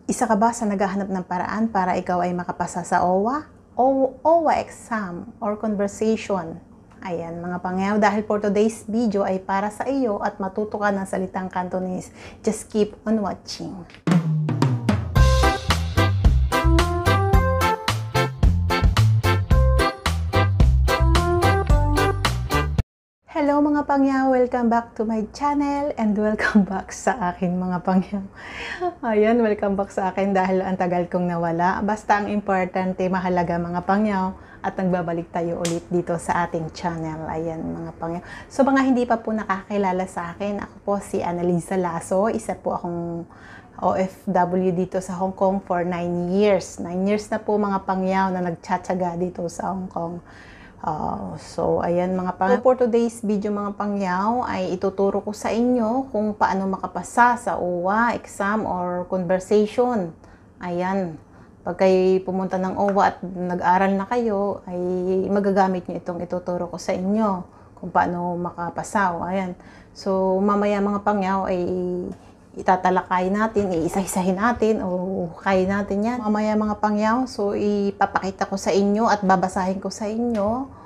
Isa ka ba sa naghahanap ng paraan para ikaw ay makapasa sa OWA? OWA exam or conversation. Ayan mga pangyaw, dahil for today's video ay para sa iyo at matuto ka ng salitang Cantonese. Just keep on watching. Hello mga pangyaw! Welcome back to my channel and welcome back sa akin mga pangyaw. Ayan, welcome back sa akin dahil ang tagal kong nawala. Basta ang importante, mahalaga mga pangyaw at nagbabalik tayo ulit dito sa ating channel. Ayan mga pangyaw. So mga hindi pa po nakakilala sa akin, ako po si Annalisa Lasso. Isa po akong OFW dito sa Hong Kong for 9 years. 9 years na po mga pangyaw na nagtsatsaga dito sa Hong Kong. So, ayan mga pangyaw. For today's video mga pangyaw ay ituturo ko sa inyo kung paano makapasa sa OWA exam or conversation. Ayan. Pag kayo pumunta ng OWA at nag-aral na kayo, ay magagamit nyo itong ituturo ko sa inyo kung paano makapasa. Ayan. So, mamaya mga pangyaw ay itatalakay natin, iisa-isahin natin o kaya natin yan. Mamaya mga pangyaw, so ipapakita ko sa inyo at babasahin ko sa inyo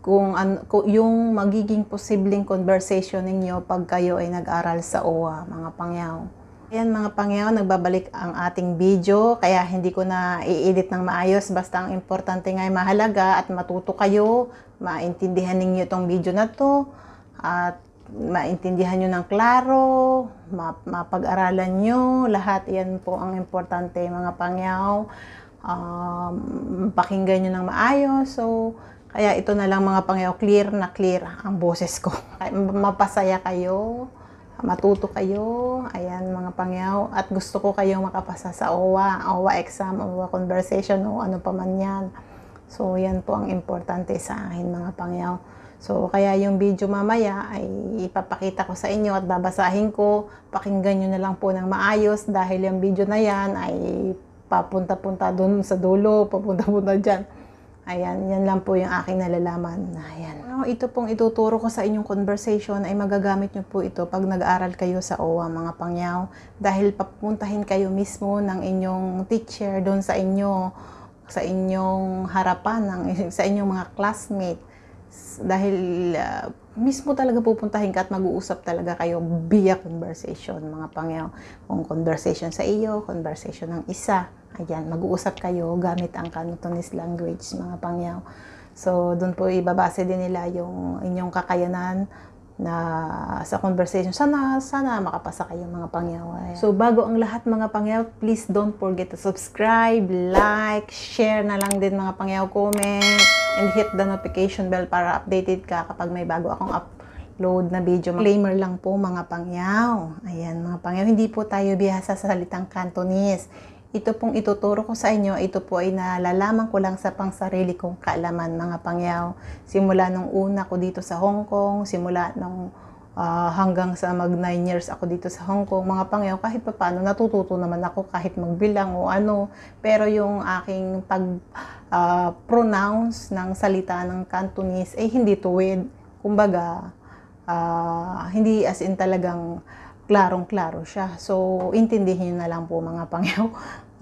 kung yung magiging posibleng conversation ninyo pag kayo ay nag-aral sa OWA, mga pangyaw. Ayan mga pangyaw, nagbabalik ang ating video, kaya hindi ko na i-edit ng maayos, basta ang importante nga ay mahalaga at matuto kayo, maintindihan ninyo itong video na to, at maintindihan nyo ng klaro, mapag-aralan nyo, lahat yan po ang importante mga pangyaw. Pakinggan nyo ng maayos. So, kaya ito na lang mga pangyaw, clear na clear ang boses ko. Mapasaya kayo, matuto kayo, ayan mga pangyaw. At gusto ko kayong makapasa sa OWA exam, OWA conversation o ano pa man yan. So, yan po ang importante sa akin mga pangyaw. So, kaya yung video mamaya ay ipapakita ko sa inyo at babasahin ko. Pakinggan nyo na lang po ng maayos dahil yung video na yan ay papunta-punta dun sa dulo, papunta-punta dyan. Ayan, yan lang po yung aking nalalaman. Ayan. Ito pong ituturo ko sa inyong conversation ay magagamit nyo po ito pag nag-aaral kayo sa OWA mga pangyaw. Dahil papuntahin kayo mismo ng inyong teacher doon sa inyong harapan, sa inyong mga classmate. Dahil mismo talaga pupuntahin ka at mag-uusap talaga kayo via conversation mga pangyaw. Kung conversation sa iyo, conversation ng isa, ayan, mag-uusap kayo gamit ang Cantonese language mga pangyaw. So doon po ibabase din nila yung inyong kakayanan na sa conversation. Sana makapasa kayo mga pangyaw. So bago ang lahat mga pangyaw, please don't forget to subscribe, like, share na lang din mga pangyaw, comment, and hit the notification bell para updated ka kapag may bago akong upload na video. Disclaimer lang po mga pangyaw. Ayan mga pangyaw, hindi po tayo bihasa sa salitang Cantonese. Ito pong ituturo ko sa inyo, ito po ay nalalaman ko lang sa pangsarili kong kaalaman mga pangyaw. Simula nung una ko dito sa Hong Kong, simula nung hanggang sa mag 9 years ako dito sa Hong Kong, mga pangyaw, kahit pa paano natututo naman ako kahit magbilang o ano. Pero yung aking pronounce ng salita ng Cantonese ay hindi tuwid. Kumbaga, hindi as in talagang klarong-klaro siya. So, intindihin na lang po mga pangyaw.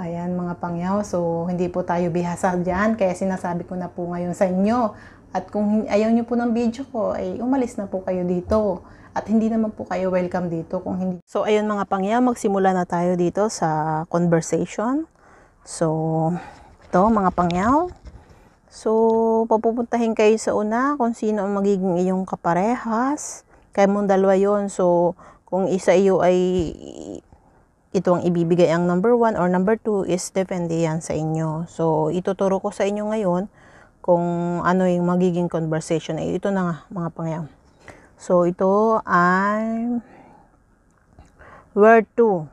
Ayan mga pangyaw. So, hindi po tayo bihasa dyan. Kaya sinasabi ko na po ngayon sa inyo. At kung ayaw nyo po ng video ko, ay umalis na po kayo dito. At hindi naman po kayo welcome dito kung hindi. So, ayun mga pangyaw, magsimula na tayo dito sa conversation. So, ito mga pangyaw. So, papupuntahin kayo sa una kung sino ang magiging iyong kaparehas. Kaya mong dalawa yun. So, kung isa iyo ay ito ang ibibigay ang number 1 or number 2 is depende yan sa inyo. So, ituturo ko sa inyo ngayon kung ano yung magiging conversation. Ito na nga mga pangyaw. So, ito ay word 2.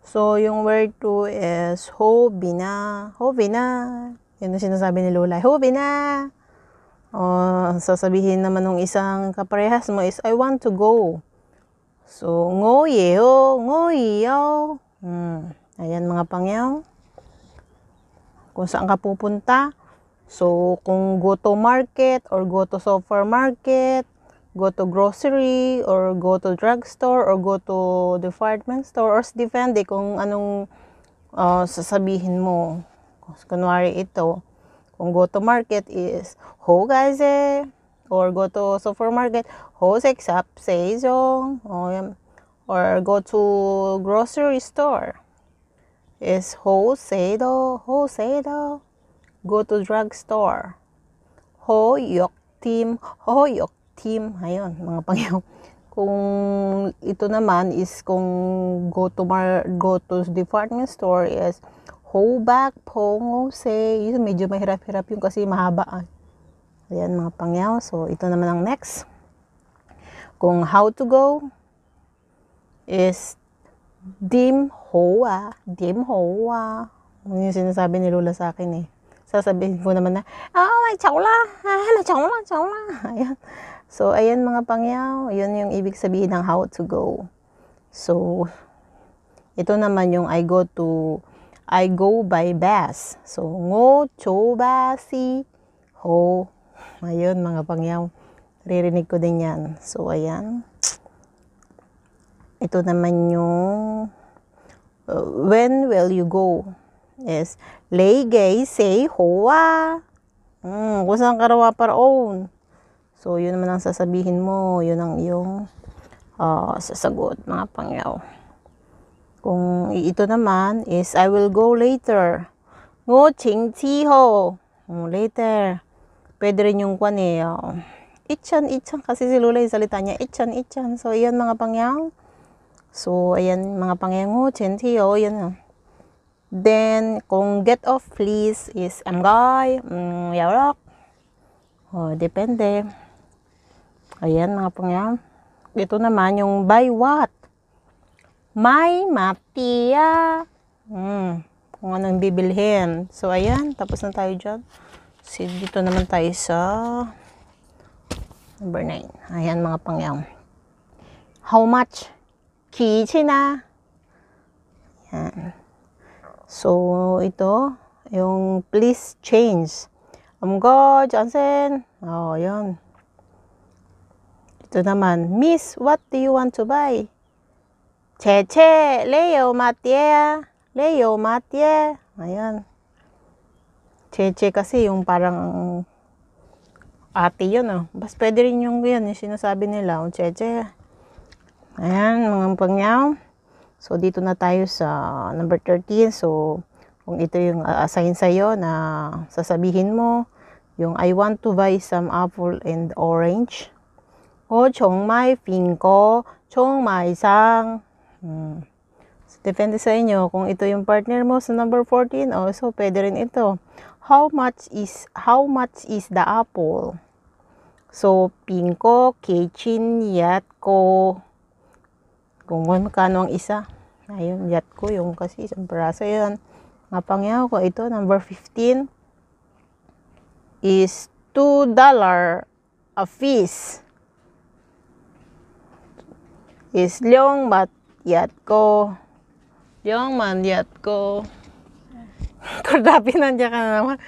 So, yung word 2 is hobi na. Hobi na. Yan ang sinasabi ni Lola. Hobi na. Sasabihin naman ng isang kaparehas mo is I want to go. So, ngoyeyo, ngoyeyo. Ayan mga pangyaw. Kung saan ka pupunta. So, kung go to market or go to supermarket, go to grocery or go to drugstore or go to department store or depende kung anong sasabihin mo. Kunwari ito, kung go to market is ho gaise, or go to supermarket ho sekshap seijong, or go to grocery store is ho seido, go to drugstore ho yok team, ayun mga pangyaw. Kung ito naman is kung go to department store is ho bak pongo se, yun medyo mahirap-hirap yung kasi mahaba. Ayan mga pangyaw. So ito naman ang next. Kung how to go is dim hoa. Yun yung sinasabi ni Lola sa akin eh. Sasabihin ko naman na, may chawla. Ayan. So, ayan mga pangyaw. Yun yung ibig sabihin ng how to go. So, ito naman yung I go by bus. So, ngo cho ba si ho. Ayun mga pangyaw. Ririnig ko din yan. So, ayan. Ito naman yung when will you go? Is lay gay say hoa. Kung saan karawa paraon. So, yun naman ang sasabihin mo. Yun ang iyong sasagot, mga pangyaw. Kung ito naman is I will go later. Ngo ching chi ho. Later. Pwede rin yung kwan eh. Itchan. Kasi si Lula yung salita niya. Itchan. So, yan mga pangyaw. So, ayan mga pangyaw. Ngo ching chi ho. Yan. Then, kung get off please is amgay, yarok. Depende. Ayan mga pangyaw. Ito naman yung buy what? May matiya. Kung anong bibilhin. So, ayan. Tapos na tayo dyan. So, dito naman tayo sa number 9. Ayan mga pangyaw. How much? Kichina. Ayan. So, ito, yung please change. Amgo, Johnson. Yun. Ito naman, Miss, what do you want to buy? Cheche, Leo Matye. Ayan. Cheche kasi yung parang ate yun. Bas pwede rin yung yun, yung sinasabi nila. Cheche. Ayan, mga pangyaw. So, dito na tayo sa number 13. So, kung ito yung assign sa'yo na sasabihin mo, yung I want to buy some apple and orange. 정말 빙고, 정말 sang. So, depende sa inyo. Kung ito yung partner mo sa number 14, so pwede rin ito. How much is the apple? So, 빙고, keichin, yat ko. Kung magkano ang isa. Ayun, yat ko yung kasi isang peraso yun. Mga pangyaw ko, ito, number 15 is $2 a piece. Is lyong mat yat ko. Kordapi, nandiyan ka na naman.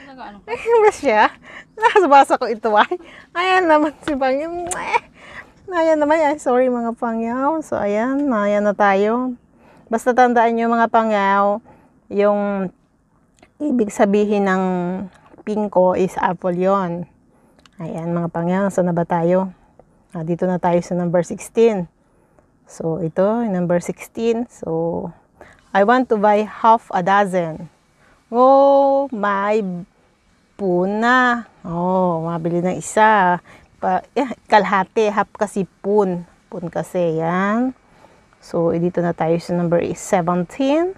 Ba siya? Nakasabasa ko ito ay. Ayan naman si Pangyaw. Ayan naman yan. Sorry mga pangyaw. So, ayan na tayo. Basta tandaan nyo mga pangyaw, yung ibig sabihin ng pingko is apple yon. Ayan mga pangyaw. So, na ba tayo? Dito na tayo sa number 16. So, ito, number 16. So, I want to buy half a dozen. May puna. Mabili ng isa. Kalahati, half kasi pun kasi yan. So, dito na tayo sa number 17.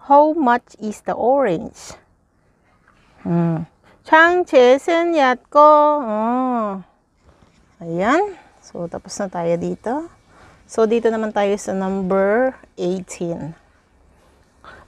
How much is the orange? Chang chesen yat ko. Ayan. So, tapos na tayo dito. So, dito naman tayo sa number 18.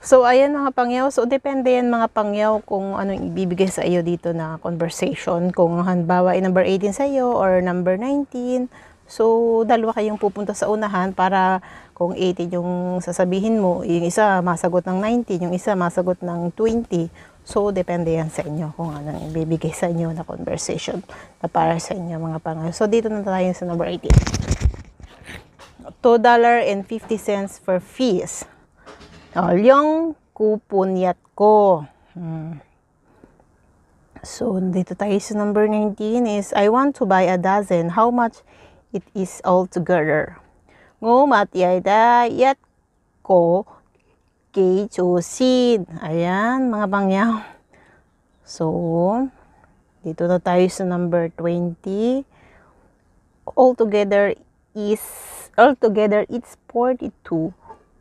So, ayan mga pangyaw. So, depende yan mga pangyaw kung anong ibibigay sa iyo dito na conversation. Kung halimbawa ay number 18 sa iyo or number 19. So, dalawa kayong pupunta sa unahan para kung 18 yung sasabihin mo, yung isa masagot ng 19, yung isa masagot ng 20. So, depende yan sa inyo kung anong ibibigay sa inyo na conversation na para sa inyo mga pangyaw. So, dito na tayo sa number 18. $2.50 for fees. 量 kupon yat ko. So, dito tayo sa number 19 is, I want to buy a dozen. How much it is all together? Ngô mặt yay da yat ko kay chusin. Ayan, mga pangyaw. So, dito na tayo sa number 20. Altogether it's 42.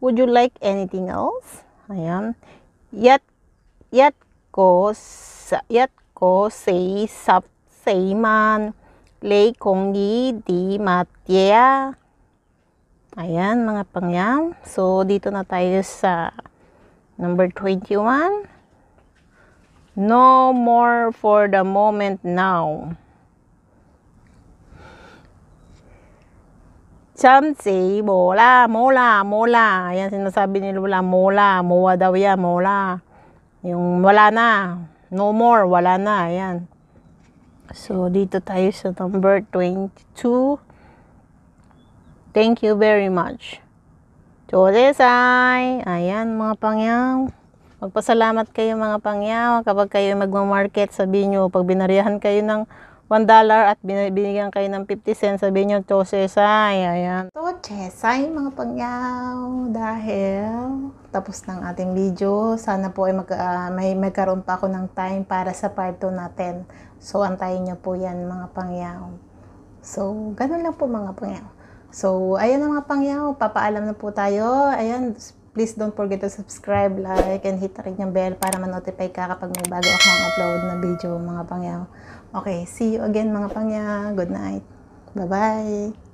Would you like anything else? Ayan. Yat ko say sap say man lay kong yi di matya. Ayan, mga pangyam. So, dito na tayo sa number 21. No more for the moment now. Chamsi, mola. Ayan, sinasabi ni Lola, mola. Mowa daw yan, mola. Yung wala na. No more, wala na. Ayan. So, dito tayo sa number 22. Thank you very much. Chodesai. Ayan, mga pangyaw. Magpasalamat kayo, mga pangyaw. Kapag kayo magmamarket, sabihin nyo, pag binariyahan kayo ng $1 at binigyan kayo ng 50 cents, sabihin nyo, Chodesai. Ayan. Chodesai, mga pangyaw. Dahil tapos ng ating video, sana po ay may magkaroon pa ako ng time para sa part 2 natin. So, antayin nyo po yan, mga pangyaw. So, ganun lang po, mga pangyaw. So, ayan na, mga pangyaw. Papaalam na po tayo. Ayan, please don't forget to subscribe, like, and hit the ring ng bell para ma-notify ka kapag may bago akong upload na video, mga pangyaw. Okay, see you again, mga pangyaw. Good night. Bye-bye.